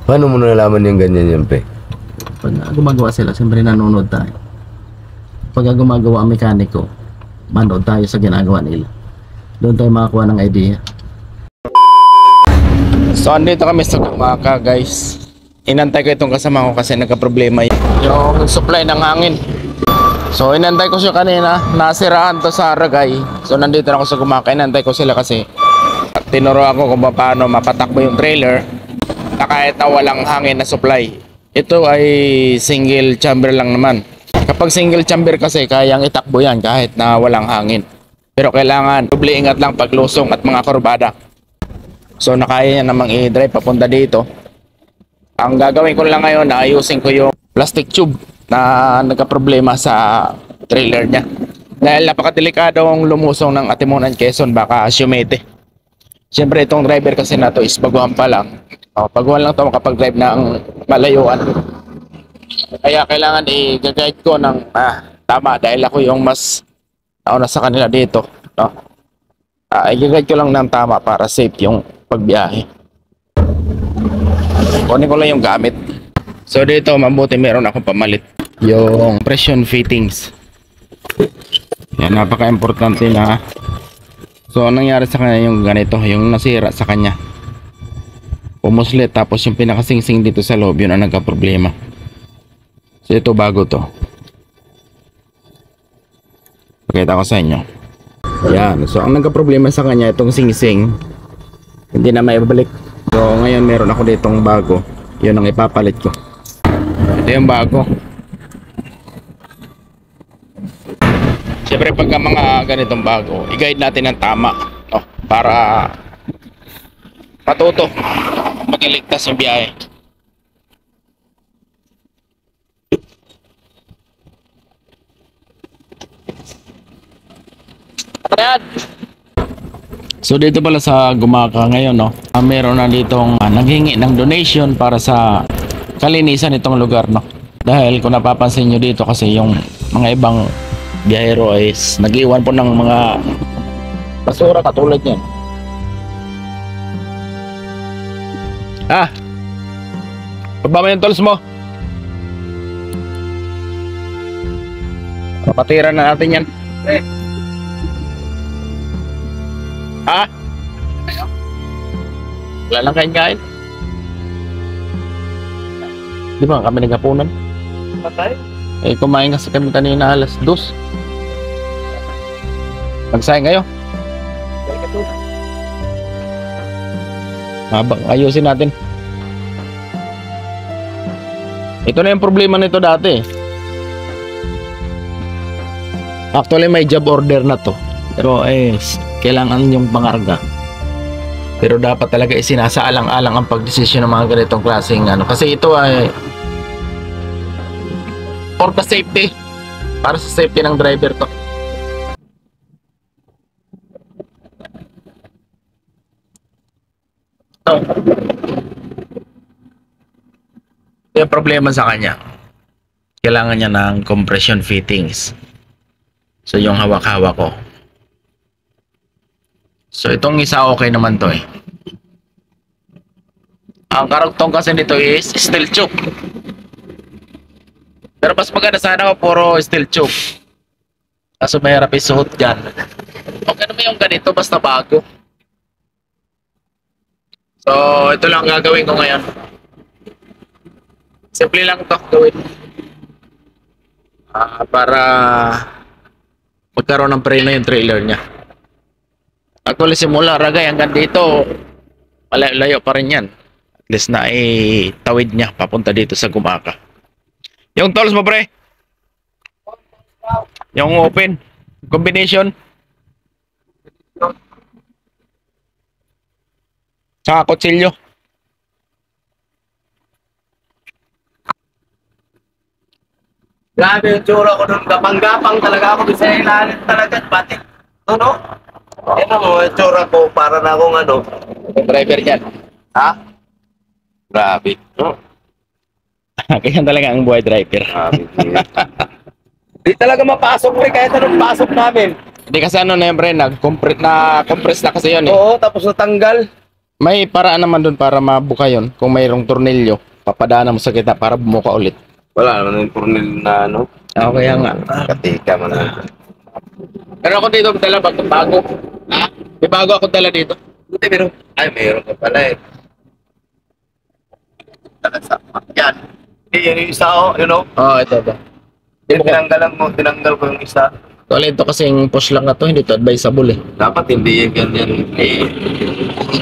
Paano mo nalaman yung ganyan yan, pre? Pag gumagawa sila, siyempre nanonood tayo. Pag gumagawa ang mekaniko, manood tayo sa ginagawa nila. Doon tayo makakuha ng idea. So andito kami sa Gumaka, guys. Inantay ko itong kasama ko kasi nagka-problema yung supply ng hangin. So inantay ko siya kanina, nasiraan to sa Ragay. So nandito na ako sa Gumaka, inantay ko sila kasi at tinuro ako kung paano mapatakbo yung trailer na kahit na walang hangin na supply. Ito ay single chamber lang naman. Kapag single chamber kasi kayang itakbo yan kahit na walang hangin. Pero kailangan doble ingat lang pag lusong at mga kurbada. So nakaya niya namang i-drive papunta dito. Ang gagawin ko lang ngayon, ayusin ko yung plastic tube na nagka-problema sa trailer niya. Dahil napakadelikadong lumusong ng Atimunan, Quezon, baka Siumete. Siyempre itong driver kasi na to is baguhan pa lang. Baguhan lang to makapag-drive ng malayuan. Kaya kailangan i-guide ko ng tama dahil ako yung mas nauna sa kanila dito. No? I-guide ko lang ng tama para safe yung pagbiyahe. Kunin ko lang yung gamit. So dito mabuti meron akong pamalit. Yung pression fittings. Yan, napaka-importante na. So anong nangyari sa kanya yung ganito, yung nasira sa kanya. Pumuslit tapos yung pinakasingsing dito sa loob yun ang nagka-problema. So ito bago to. Pakita ko sa inyo. Yan, so ang nagka-problema sa kanya itong singsing. Hindi na maibalik. So ngayon meron ako ditong bago. Yun ang ipapalit ko. Ito yung bago. Siyempre pagka mga ganitong bago, i-guide natin ng tama, no? Para matuto magiligtas yung biyahe. Ayan. So dito pala sa Gumaka ngayon, no, meron na ditong naghingi ng donation para sa kalinisan itong lugar, no. Dahil kung napapansin nyo dito kasi yung mga ibang biyahero is nag-iwan po ng mga basura katulad yan. Baba mo yung tools mo. Papatira na natin yan. Wala lang kain-kain. Di ba kami naghapunan? Patay? Kumain kasi kami kanina alas 2. Magsayang kayo? Ayusin natin. Ito na yung problema nito dati. Actually may job order na to. Pero kailangan yung pangarga. Pero dapat talaga isinasaalang-alang ang pagdesisyon ng mga ganitong klaseng kasi ito ay for the safety, para sa safety ng driver to. Yung problema sa kanya, kailangan niya ng compression fittings. So yung hawak-hawak ko. So itong isa okay naman to eh. Ang karugtong kasi nito is steel tube. Pero mas maganda sana kung puro steel tube. Kaso mahirap isuot dyan. Okay naman yung ganito basta bago. So ito lang ang gagawin ko ngayon. Simple lang ito gawin. Para magkaroon ng preno yung trailer niya. Actually simula Ragay hanggang dito malayo pa rin yan. At least na tawid niya papunta dito sa Gumaka. Yung tools mo pre, yung open combination saka kutsilyo. Grabe yung tsura ko doon. Gapang-gapang talaga ako. Bisa ilalim talaga. Pati. No? Yan mo, yung tsura ko. Para na akong Yung driver dyan. Ha? Grabe. Kaya talaga ang buhay driver. Di talaga mapasok ko kahit anong pasok namin. Hindi kasi na yung pre, compress na kasi yun eh. Oo, tapos natanggal. May paraan naman doon para mabuka yon. Kung mayroong tornilyo, papadaanan mo sa kita para bumuka ulit. Wala naman yung purnil na ano. Kaya nga. Katika man na. Pero ako dito, dala bago. Ha? May bago ako dala dito. Buti meron. Ay, meron ka pala eh. Yan. Yan yung isa oh, you know. Ito. Tinanggal ko yung isa. Wala ito kasing push lang na to, hindi to advisable eh. Dapat hindi yan ganyan.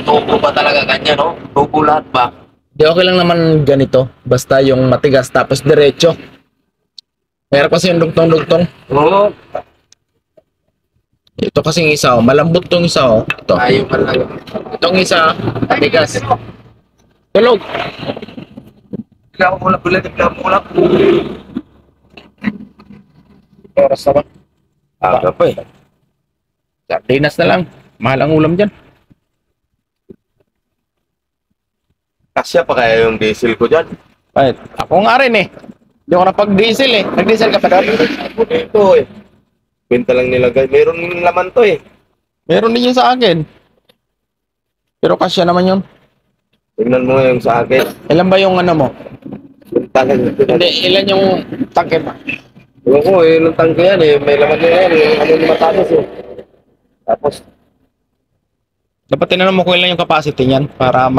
Tubo ba talaga ganyan, no? Tubo lahat ba? Di okay lang naman ganito. Basta yung matigas tapos diretso. Meron kasi yung dugtong-dugtong. Oo. Ito kasing isa oh, malambot tong isa oh. Ito. Ayaw man lang. Itong isa, matigas. Tulog. Bigla ko mulap ulit, bigla ko mulap. Oras na ba? Aga pa eh. Sardinas na lang. Mahal ang ulam dyan. Kasya pa kaya yung diesel ko dyan. Right. Ako nga rin eh. Hindi ako napag-diesel eh. Nag-diesel ka pa doon? Ito eh. Kwenta lang nilagay. Meron laman to eh. Meron din yun sa akin. Pero kasya naman yun. Tignan mo nga yung sa akin. Ilan ba yung ano mo? Hindi. Ilan yung tangke mo? Ewan ko eh, nung tangke yan eh. May laman na yan eh. Ano yung matagas eh. Tapos, Dapat tinanong mo kung ilan yung capacity niyan para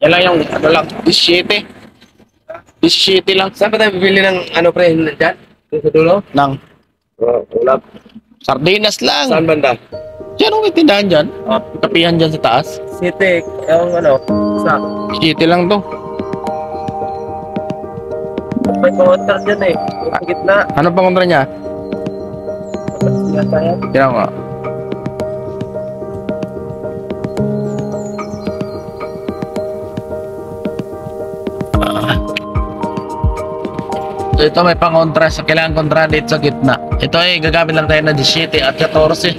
Yan lang yung ano lang, 17. 17 lang saan ba tayo bibili ng ano pre, dyan? Doon sa dulo? ng Ulap. sardinas lang. Saan banda? Diyan ang may tindahan dyan. Kapihan dyan sa taas. City, yung ano, sa. 17 lang to. May kontra dyan eh. Sa gitna. Ano pang kontra niya? Kaya nga. So ito may pang-kontra. Sa kailangan kontra dito sa gitna. Ito ay gagamit lang tayo na 17 at 14.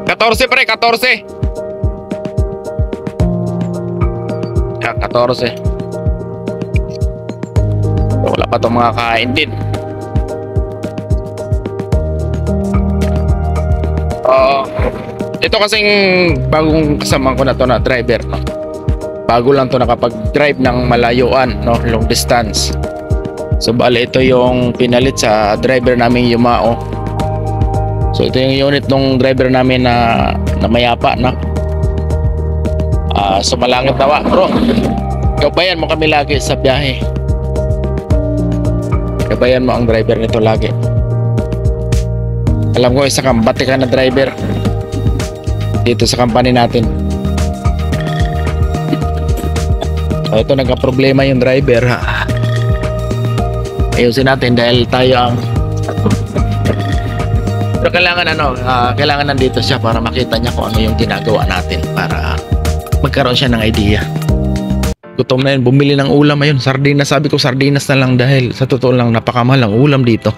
14 pre, 14. Yan, 14. Wala pa itong mga kain din. Ito kasing bagong kasama ko na to na driver, no? Bago lang to nakapag-drive ng malayuan, no? Long distance. So bale ito yung pinalit sa driver naming Yumao. So ito yung unit ng driver namin na mayapa na. Sumalangit tawa, bro. Gabayan mo kami lagi sa biyahe. Gabayan mo ang driver nito lagi. Alam ko isa kang bati ka na driver dito sa company natin. So ito nagka-problema yung driver. Ayusin natin dahil tayo ang pero kailangan kailangan nandito siya para makita niya kung ano yung ginagawa natin para magkaroon siya ng idea. Gutom na yun, bumili ng ulam ayun, sardinas. Sabi ko sardinas na lang dahil sa totoo lang napakamahal ang ulam dito.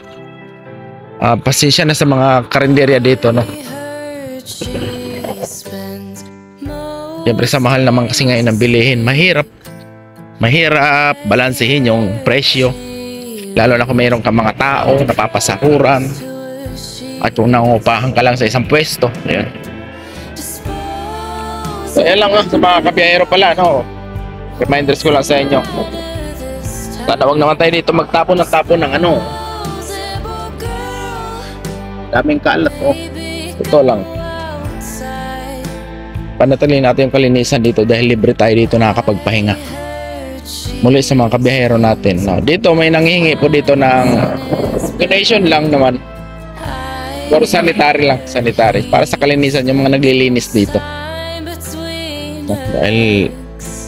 Pasensya na sa mga karinderya dito, no? Siyempre sa mahal naman kasi ngayon ang bilihin, mahirap balansehin yung presyo, lalo na kung mayroon ka mga tao napapasahuran at kung nangungupahan ka lang sa isang pwesto. Ayan. So ayan lang sa mga kabiyahero pala, no? Reminders ko lang sa inyo, tatawag naman tayo dito magtapon ng ano, daming kalat, oh. Ito lang panatilihin natin yung kalinisan dito dahil libre tayo dito nakakapagpahinga. Muli sa mga kabiyahero natin, no? Dito may nanghihingi po dito ng donation lang naman, pero sanitary para sa kalinisan yung mga naglilinis dito, no? Dahil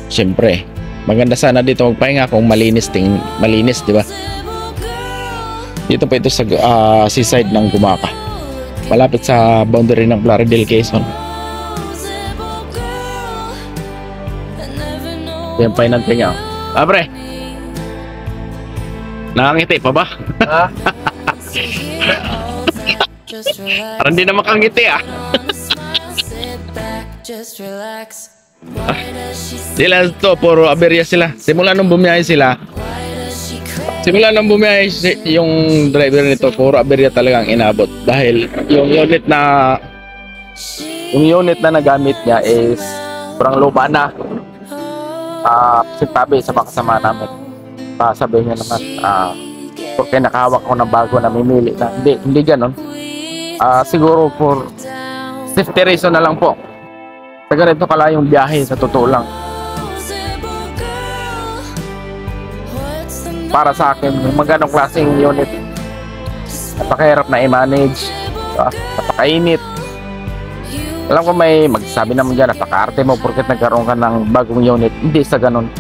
siyempre maganda sana dito magpahinga kung malinis, di ba? Dito pa ito sa seaside ng Gumaca, malapit sa boundary ng Plaridel, Quezon. Yan pa yung nanti niya. Pre, nakangiti pa ba? Ha? Parang di na makangiti Sila to, puro aberya sila. Simula nung bumiyahe sila, Simula nang bumiyahe yung driver nito, puro aberya talagang inabot. Dahil yung unit na nagamit niya is parang luma na. Sintabi sa mga kasama namin. Sabi niya naman, porque nakahawak ko ng bago na mimili na. Hindi ganon. Siguro for safety reason na lang po. Sa ganito kala yung biyahe, sa totoo lang. Para sa akin, yung mga ganong klaseng unit, napakahirap na i-manage, napakainit. Alam ko may magsasabi naman dyan, napaka-arte mo porket nagkaroon ka ng bagong unit. Hindi sa ganon.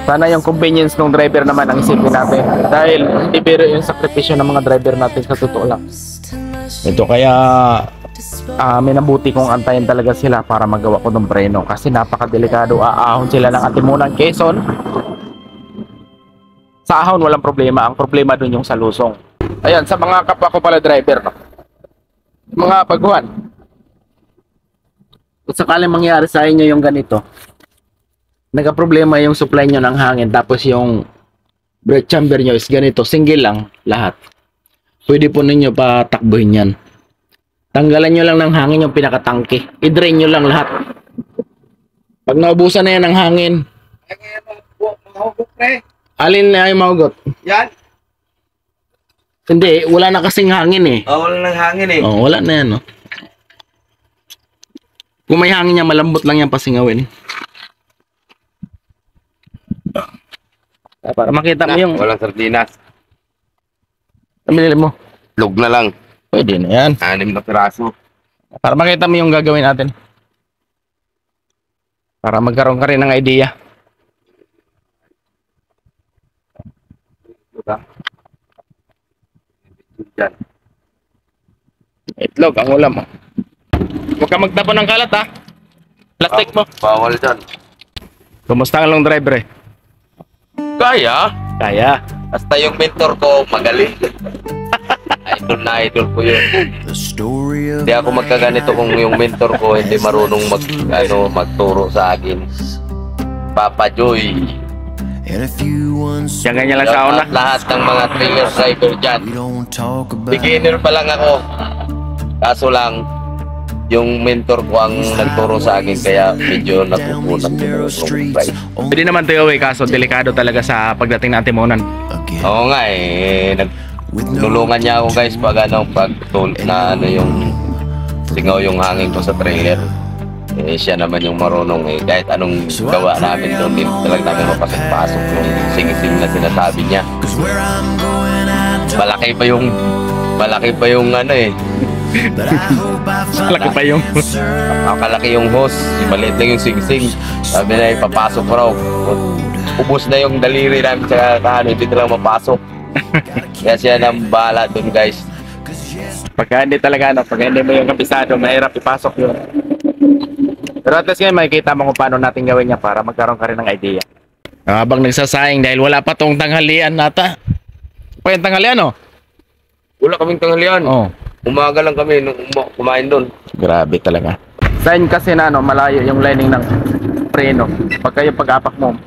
Sana yung convenience ng driver naman ang isipin natin. Dahil hindi biro yung sakripisyo ng mga driver natin sa totoo lang. Ito kaya minabuti kong antayin talaga sila para magawa ko ng preno. Kasi napakadelikado, aahon sila ng Atimunan, Quezon. Sa ahon walang problema, ang problema dun yung sa lusong. Ayan, sa mga kapwa ko pala driver, no? Mga baguhan, kung sakaling mangyari sa inyo yung ganito, nagka-problema yung supply nyo ng hangin, tapos yung brake chamber nyo is ganito, single lang lahat, pwede po ninyo patakbuhin yan. Tanggalan nyo lang ng hangin yung pinakatangke, i-drain nyo lang lahat. Pag naubusan na yan ng hangin, alin na yung mahugot? Yan. Hindi, wala na kasing hangin eh. Wala nang hangin eh. Wala na yan, no? Kung may hangin niya, malambot lang yan pasingawin. Para makita mo yung... Walang sardinas. Pamilili mo. Log na lang. Pwede na yan. 6 na piraso. Para makita mo yung gagawin natin. Para magkaroon ka rin ng idea. Yan. Itlog, ang ulam mo. Huwag ka magtapon ng kalat ha. Plastic mo. Bawal dyan. Kumusta ang long driver eh? Kaya. Kaya. Basta yung mentor ko magaling. Idol na idol ko yun. Hindi ako magkaganito kung yung mentor ko hindi marunong magturo sa akin. Papa Joy. Yan ganyan lang sa una. Lahat ng mga trailer driver dyan. Beginner pa lang ako. Kaso lang, yung mentor ko ang nagturo sa akin kaya medyo nakukunan ko ng price. Pwede naman tayo kaso delikado talaga sa pagdating ng Atimunan. Oo nga nulungan niya ako guys pag yung singaw yung hangin ko sa trailer. Siya naman yung marunong kahit anong gawa namin doon, din talaga namin mapasok-pasok yung sing-sing na sinasabi niya. Malaki pa yung Malaki pa yung hose, maliit lang yung sing-sing. Sabi na ipapasok ko raw. Ubus na yung daliri namin sa hindi talaga mapasok. Kaya siya nang bahala doon guys. Pagka hindi talaga pagka hindi mo yung kabisado, mahirap ipasok yun. Pero at least ngayon makikita mo kung paano natin gawin niya para magkaroon ka rin ng idea. Habang nagsasayang dahil wala pa tong tanghalian nata. Pa yung tanghalian Wala kaming tanghalian. Umaga lang kami nung kumain doon. Grabe talaga. Sign kasi na malayo yung lining ng preno. Pagka yung pag-apak mo,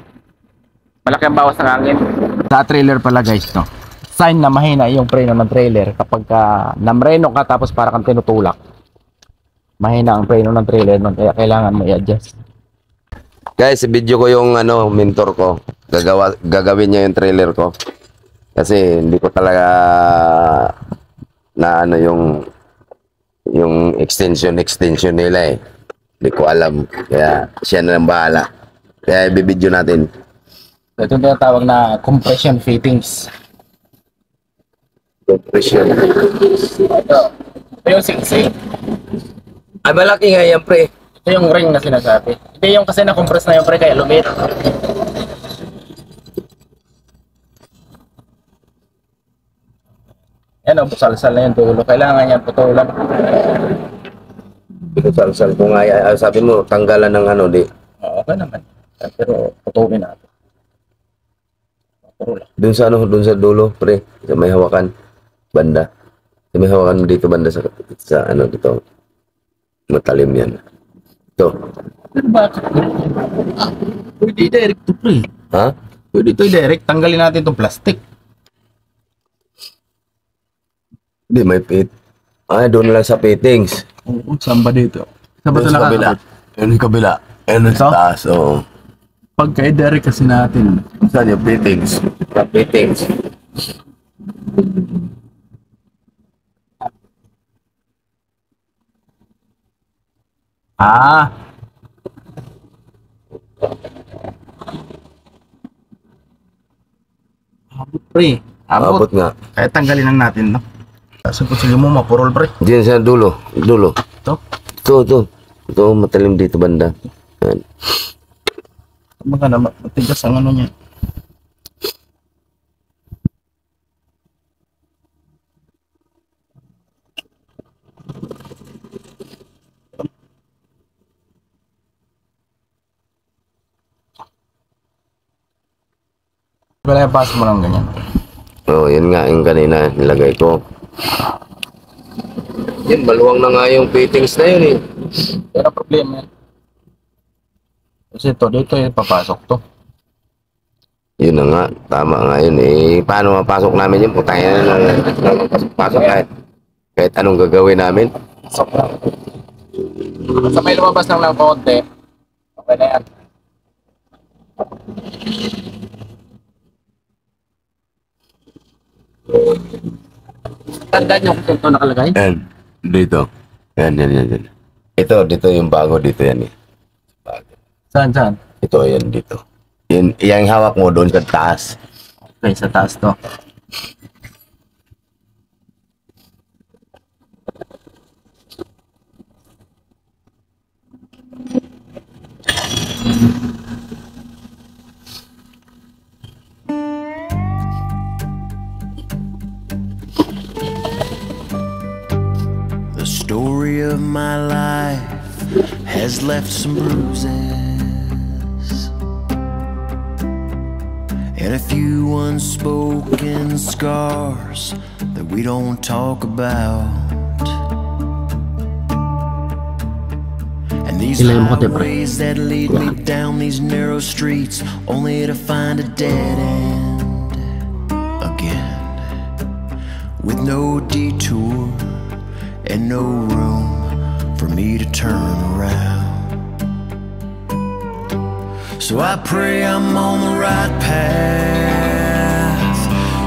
malaki ang bawas ng hangin. Sa trailer pala guys sign na mahina yung preno ng trailer kapag namreno ka tapos para kang tinutulak. Mahina ang preno ng trailer nun, kaya kailangan mo i-adjust. Guys, video ko yung mentor ko. Gagawin niya yung trailer ko. Kasi hindi ko talaga na yung extension nila Hindi ko alam. Kaya siya na lang bahala. Kaya i-video natin. Ito yung tinatawag na compression fittings. Compression. Ito yung sing-sing. Ay, malaki nga yan, pre. Ito yung ring na sinasabi. Hindi yung kasi na-compress na yung pre kaya lumit. Yan busalsal na yung dulo. Kailangan yan putulan. Pinusalsal ko nga. Sabi mo, tanggalan ng di. Okay naman. Pero putulin natin. Doon sa dulo, pre. Sa may hawakan. Banda. Sa may hawakan mo dito, banda sa dito. Matalim yan. Ito. Pero bakit? Pwede direct to pre. Ha? Pwede ito direct, tanggalin natin itong plastic. Hindi, may pit. Ay, doon lang sa fittings. Oo, saan ba dito? Saan ba Doon ito sa kabila. nakakabit? Yun yung kabila. Yun yung sa Ito? taas, oo. Pagka i-direct kasi natin, Saan yung fittings? Sa fittings. ah, abot pre. Abot nga. Kaya tanggalin lang natin, no? Kasi kung sige mo, mapurol pre. Diyan sa dulo. Dulo. Ito. Ito. Ito, matalim dito banda. Yan. Mga na, matigas ang ano niya. Kaya pass mo lang ganyan. Oo, yan nga yung kanina nilagay ko. Yan, maluwang na nga yung fittings na yun eh. Pero problema yan. Kasi ito, dito yung papasok to. Yun na nga, tama nga yun eh. Paano mapasok namin yun? Putay na lang pasok kahit anong gagawin namin. Sa may lumabas lang konti, okay na yan. Tandaan nyo kung ito nakalagay? Yan, dito. Yan. Ito, dito yung bago dito yan eh. Bago. Saan? Ito, yan dito. Yan, yung hawak mo doon sa taas. Okay, sa taas to. The story of my life has left some bruises and a few unspoken scars that we don't talk about. And these Ilay mo ko, te, pre. highways that lead me down these narrow streets only to find a dead end again, with no detour and no room for me to turn around. So I pray I'm on the right path,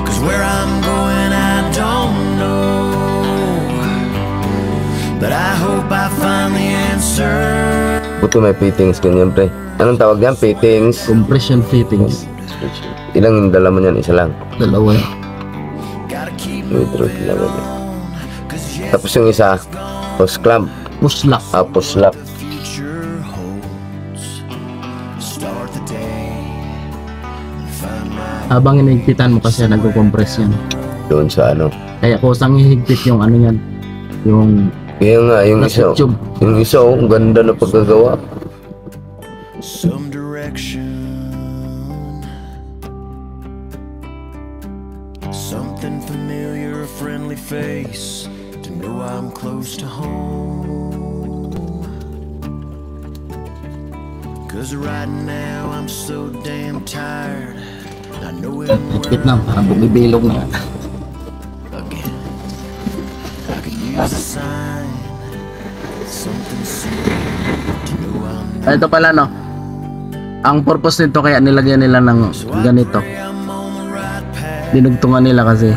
'cause where I'm going I don't know, but I hope I find the answer. Buto may fittings ganyan, pre. Anong tawag yan? Fittings? Compression fittings. Ilang yung dala mo yan? Isa lang. Dalawa. Gotta keep Wait, moving dalawa. on, 'cause yes, Tapos yung isa, post clamp. Puslak. Post lock. the future holds. Start the day and find my Habang inigpitan mo kasi nagko-compress yan. Doon sa ano. Kaya kusang hihigpit yung ano yan. Yung Kaya nga, yung isa. nasa tube. Yung isa, oh, ang ganda na pagkagawa. some direction, something familiar, a friendly face to know I'm close to home. 'Cause right now I'm so damn tired, I know it higpit na. Parang bumibilog na. again. I could use a sign, something simple to know I'm Ito pala no. Ang purpose nito kaya nilagyan nila ng ganito. I'm on the right path. Dinugtungan nila kasi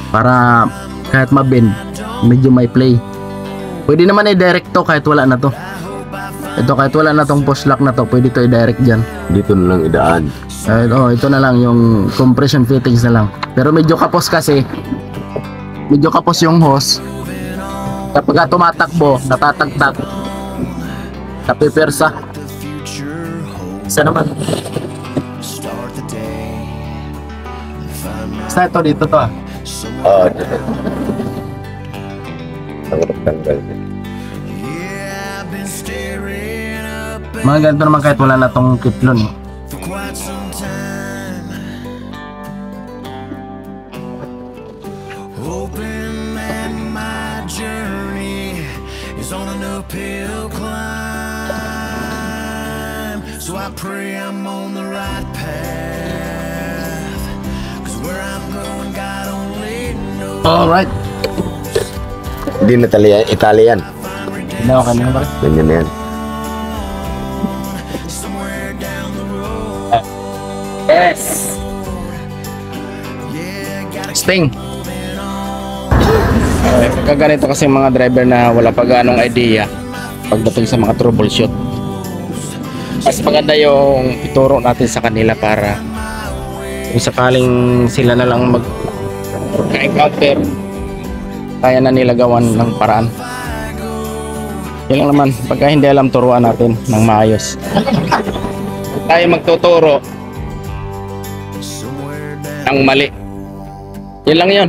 para kahit mabend, medyo may play. Pwede naman i-direct to kahit wala na to. Ito kahit wala na tong push lock na to, pwede to i-direct dyan. Dito na lang idaan. Ito na lang yung compression fittings na lang. Pero medyo kapos kasi. Medyo kapos yung hose. Kapag tumatakbo, natatagtag. Napipersa. The future holds. Isa naman. Start the day and find my Basta ito dito to ah. Oo, dito. Tanggal. Yeah, I've been staring up Mga ganito naman kahit wala na tong kiplon eh. for quite some time, hoping that my journey is on an uphill climb. So I pray I'm on the right path, Alright. Hindi na Italian. Hindi ako kanina ba? Ganyan na yan. Yes. Sting. Kaganito kasi mga driver na wala pa ganong idea pagdating sa mga troubleshoot. Mas maganda yung ituro natin sa kanila para kung sakaling sila na lang mag-encounter, kaya na nila gawan ng paraan. Yan lang naman, pagka hindi alam, turuan natin ng maayos. Tayo magtuturo ng mali. Yan lang yun.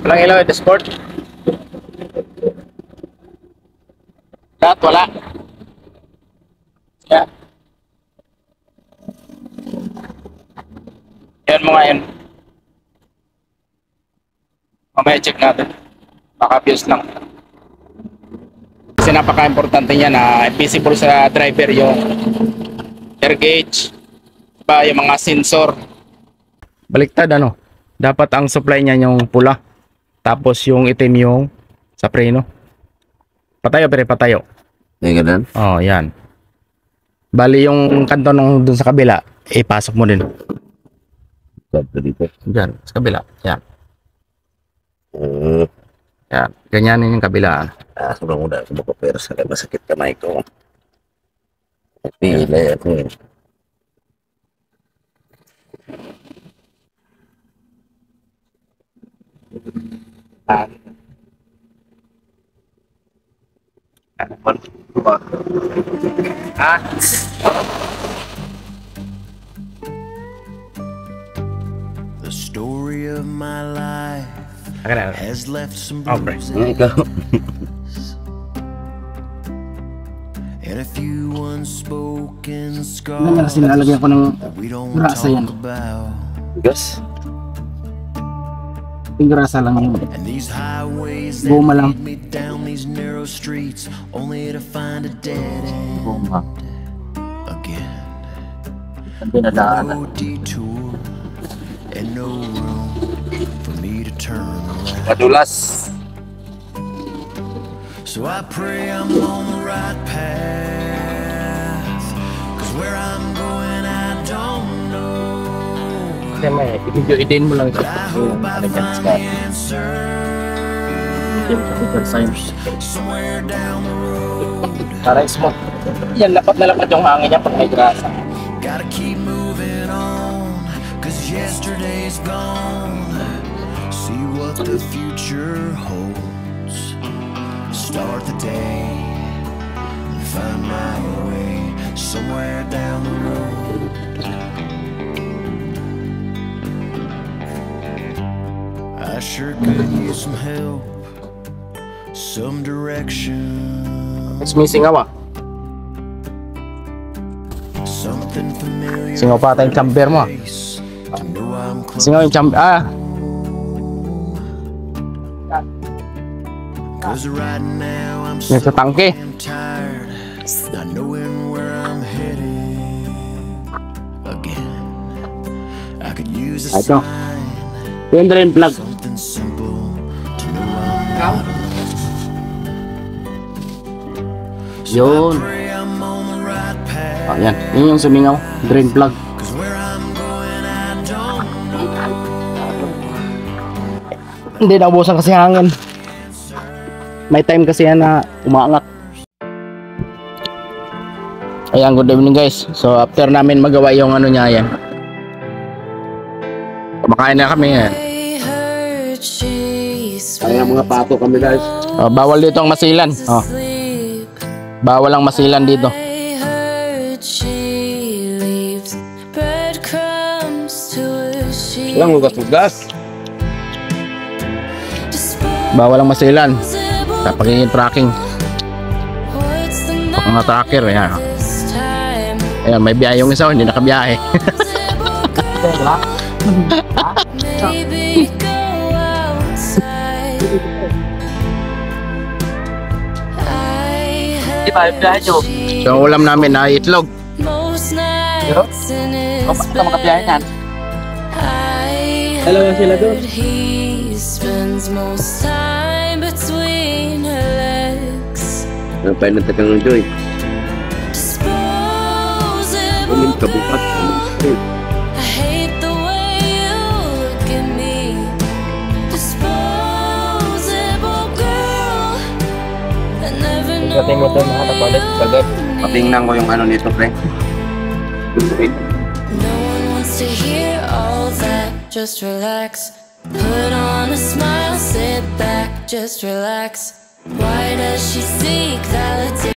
Walang ilaw, Discord. Lahat wala. Yan. Yan mga yan. Mamaya check natin. Baka views lang. Kasi napaka-importante niya na visible sa driver yung air gauge, pa yung mga sensor. Baliktad ano. Dapat ang supply niya yung pula. Tapos yung itim yung sa preno. Patayo pero patayo. Ay, ganun? Oh, yan. Bali yung kanto nung dun sa kabila, ipasok mo din. Sabi dito. Diyan, sa kabila. Yan. Yan. Ganyanin yung kabila. Sobrang muda ako makapera sa masakit kamay ko. Pila ako. The story of my life has left some Okay. bruises and a few unspoken Ano scars kasi nilalagyan ko ng that we don't grasa yan. talk about. Gas? Yung grasa lang yun. And these highways that Goma lang. lead me down these narrow streets only to find a dead end Goma. again. Ang dinadaanan. No detour and no room for me to turn around. Madulas. So I pray I'm on the right path, 'cause where I'm going I don't know. Kasi may i-video mo lang ito. I hope I Ano dyan, find Scott? the answer Super science. somewhere down the road. Para smooth. Yan, lapat na lapat yung hangin niya pag may grasa. Gotta keep moving on, 'cause yesterday's gone. See what the future holds. Start the day and find my way somewhere down the road. I sure could use some help, some direction, It's missing awa. something familiar. Singaw pa tayong chamber mo. Face to know I'm close. Singaw yung chamber. 'Cause right now I'm Yung sa tangke. I'm tired, not knowing where I'm headed again. I could use a Ito. sign, Yung drain plug. something simple to know I'm not alone. Yun. Pray I'm on the right path, Oh, yan. Yun yung sumingaw. Drain plug. 'cause where I'm going I don't know. Hindi naubusan kasi hangin. May time kasi yan na umaangat. Ayan, good evening guys. So after namin magawa yung ano niya yan, kumakain na kami yan. Ayan mga pato kami guys. Bawal dito ang masilan. Bawal ang masilan dito. Walang ugas-ugas. Bawal ang masilan sa pagiging tracking. Mga tracker, ayan. Ayan, may biyahe yung isa, hindi nakabiyahe. Di ba, biyahe nyo? So ulam namin ay itlog. Pero, basta makabiyahe yan. Dalawa sila doon. He spends most time between her legs. Ano pa yung natagang ng Joy? Disposable Kabukat. girl, I hate the way you look at me. Disposable girl, I never know what you Patingnan ko yung ano nito, pre. No one wants to hear all that. Just relax. Put on a smile, sit back, just relax. Why does she seek validation?